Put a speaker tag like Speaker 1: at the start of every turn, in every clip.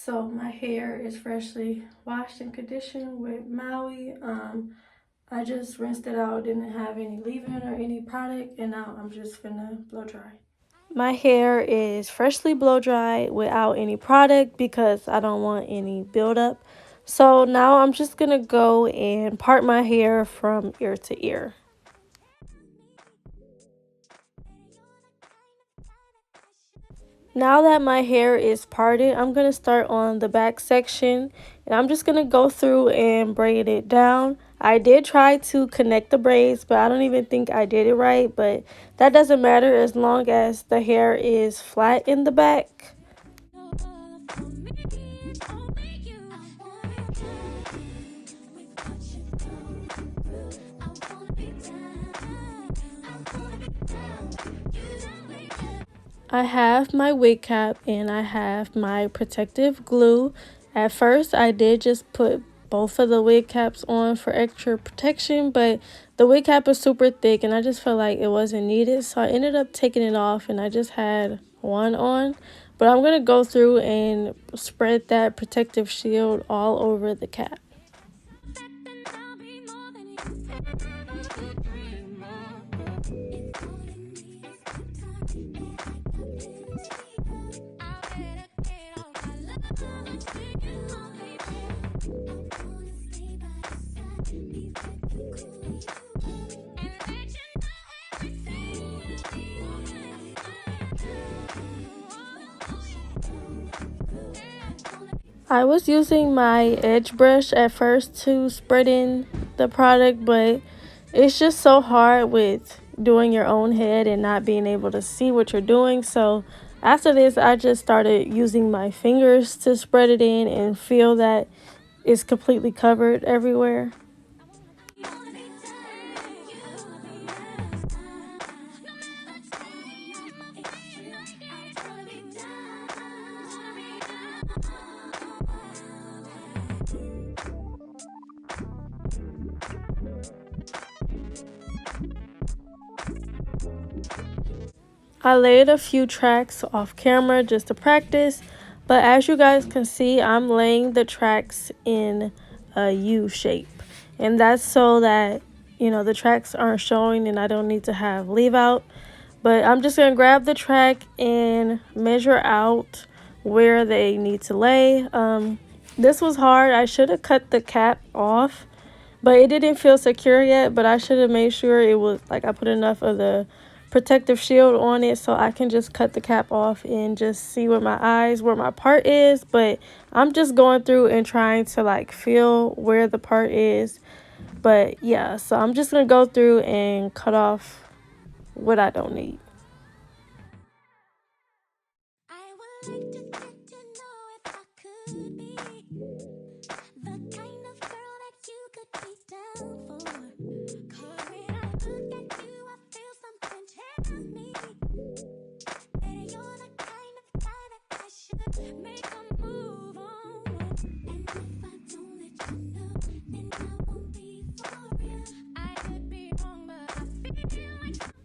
Speaker 1: So my hair is freshly washed and conditioned with Maui. I just rinsed it out, didn't have any leave-in or any product, and now I'm just gonna blow dry. My hair is freshly blow dry without any product because I don't want any buildup. So now I'm just gonna go and part my hair from ear to ear. Now that my hair is parted, I'm going to start on the back section and I'm just going to go through and braid it down. I did try to connect the braids, but I don't even think I did it right, but that doesn't matter as long as the hair is flat in the back. I have my wig cap and I have my protective glue. At first, I did just put both of the wig caps on for extra protection, but the wig cap is super thick and I just felt like it wasn't needed. So I ended up taking it off and I just had one on. But I'm going to go through and spread that protective shield all over the cap. I was using my edge brush at first to spread in the product, but it's just so hard with doing your own head and not being able to see what you're doing. So after this, I just started using my fingers to spread it in and feel that it's completely covered everywhere. I laid a few tracks off camera just to practice, but as you guys can see, I'm laying the tracks in a U shape, and that's so that the tracks aren't showing and I don't need to have leave out. But I'm just gonna grab the track and measure out where they need to lay. This was hard. I should have cut the cap off, but it didn't feel secure yet. But I should have made sure it was like I put enough of the protective shield on it so I can just cut the cap off and just see where my part is. But I'm just going through and trying to like feel where the part is. But yeah, so I'm just gonna go through and cut off what I don't need.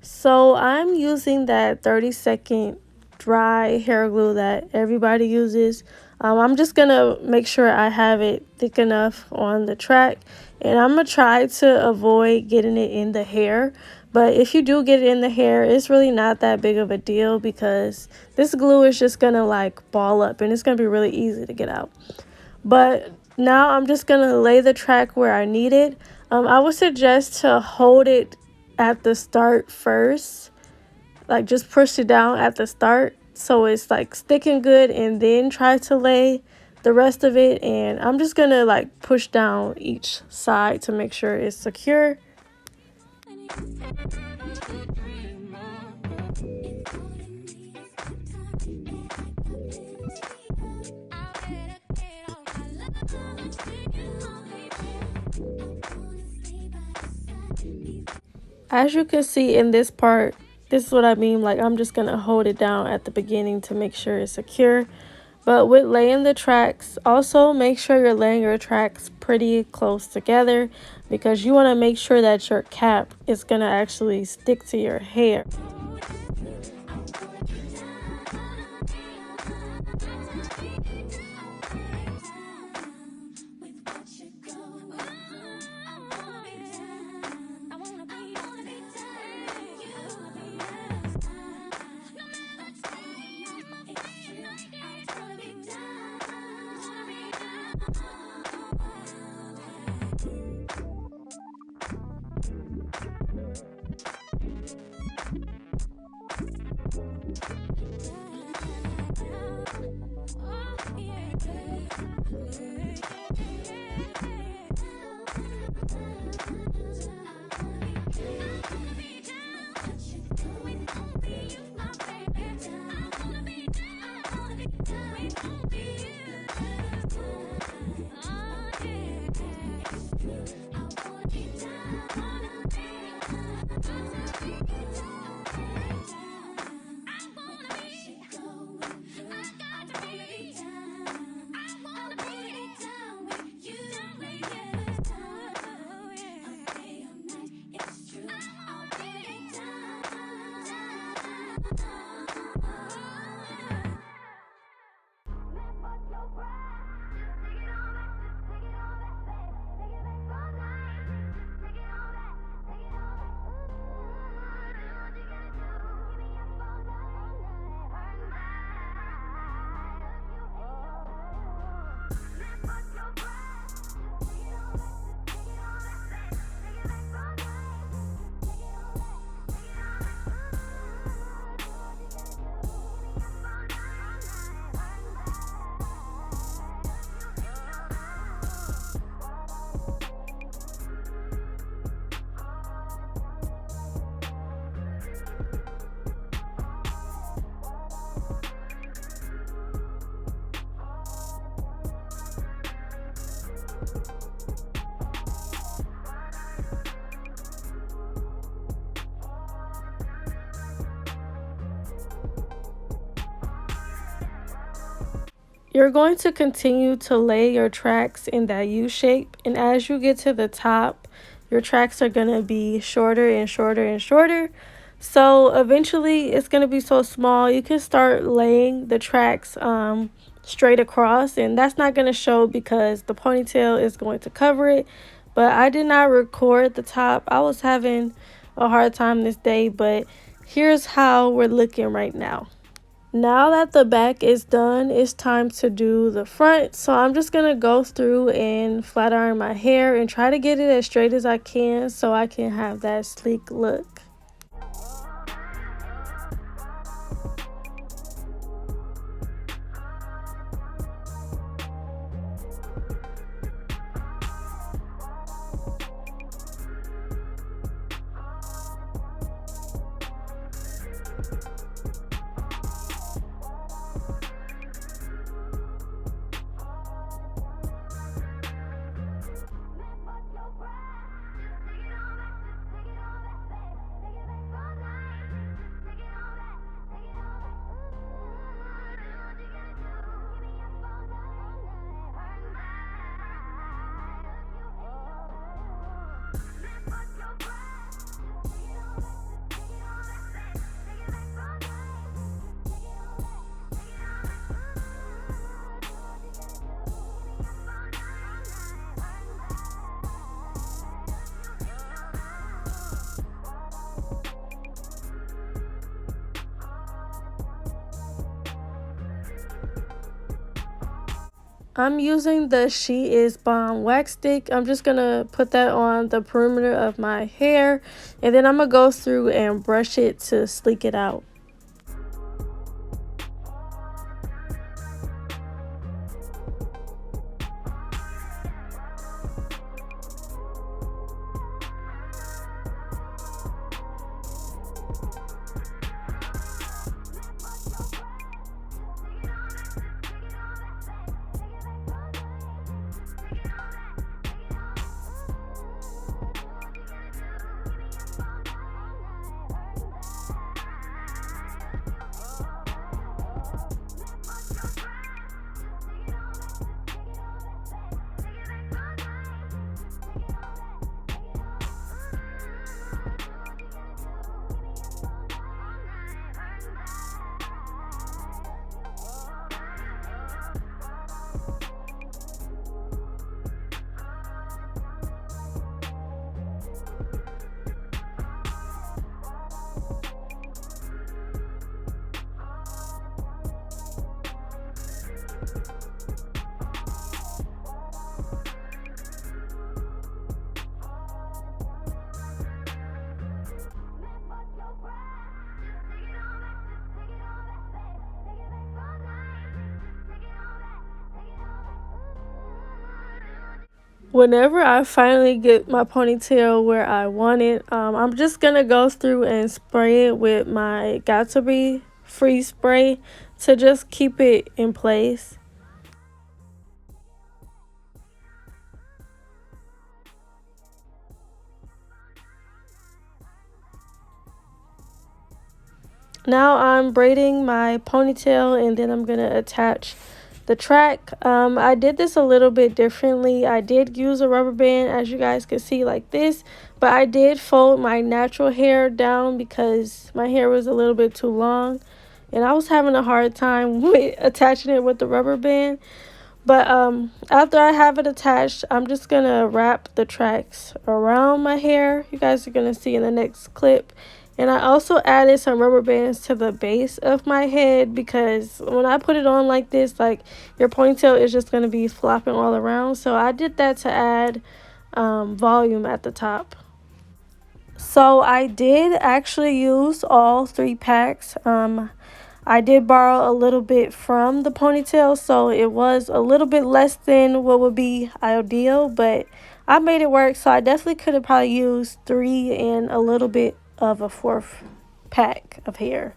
Speaker 1: So I'm using that 30-second dry hair glue that everybody uses. I'm just gonna make sure I have it thick enough on the track, and I'm gonna try to avoid getting it in the hair. But if you do get it in the hair, it's really not that big of a deal because this glue is just gonna like ball up and it's gonna be really easy to get out. But now I'm just gonna lay the track where I need it. I would suggest to hold it at the start first, like just push it down at the start so it's like sticking good, and then try to lay the rest of it. And I'm just gonna like push down each side to make sure it's secure. As you can see in this part, this is what I mean, like I'm just gonna hold it down at the beginning to make sure it's secure. But with laying the tracks, also make sure you're laying your tracks pretty close together because you want to make sure that your cap is gonna actually stick to your hair. You're going to continue to lay your tracks in that U shape, and as you get to the top, your tracks are going to be shorter and shorter and shorter. So eventually it's going to be so small you can start laying the tracks straight across, and that's not going to show because the ponytail is going to cover it. But I did not record the top. I was having a hard time this day, but here's how we're looking right now. Now that the back is done, it's time to do the front. So I'm just going to go through and flat iron my hair and try to get it as straight as I can so I can have that sleek look. I'm using the She Is Bomb wax stick. I'm just going to put that on the perimeter of my hair, and then I'm going to go through and brush it to sleek it out. Whenever I finally get my ponytail where I want it, I'm just gonna go through and spray it with my Gatsby freeze spray to just keep it in place. Now I'm braiding my ponytail and then I'm gonna attach the track. I did this a little bit differently. I did use a rubber band, as you guys can see, like this, but I did fold my natural hair down because my hair was a little bit too long and I was having a hard time with attaching it with the rubber band. But after I have it attached, I'm just gonna wrap the tracks around my hair. You guys are gonna see in the next clip. And I also added some rubber bands to the base of my head because when I put it on like this, like, your ponytail is just gonna be flopping all around. So I did that to add volume at the top. So I did actually use all 3 packs. I did borrow a little bit from the ponytail, so it was a little bit less than what would be ideal, but I made it work. So I definitely could have probably used 3 and a little bit of a 4th pack of hair.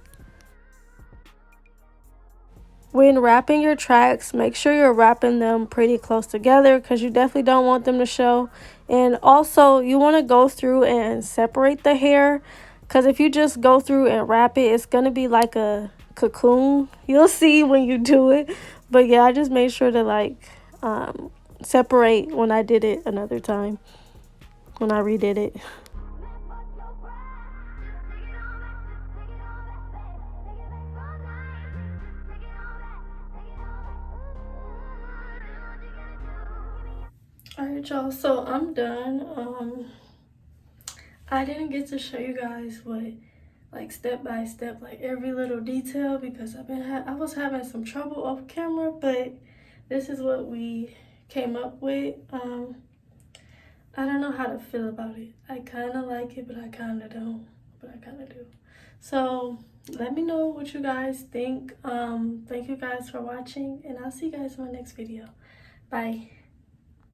Speaker 1: When wrapping your tracks, make sure you're wrapping them pretty close together because you definitely don't want them to show. And also, you want to go through and separate the hair because if you just go through and wrap it, it's going to be like a cocoon. You'll see when you do it. But yeah, I just made sure to like separate when I did it another time, when I redid it. Alright, y'all, so I'm done. I didn't get to show you guys what, like, step by step, like every little detail because I was having some trouble off camera, but this is what we came up with. I don't know how to feel about it. I kind of like it, but I kind of don't, but I kind of do. So let me know what you guys think. Thank you guys for watching, and I'll see you guys in my next video. Bye.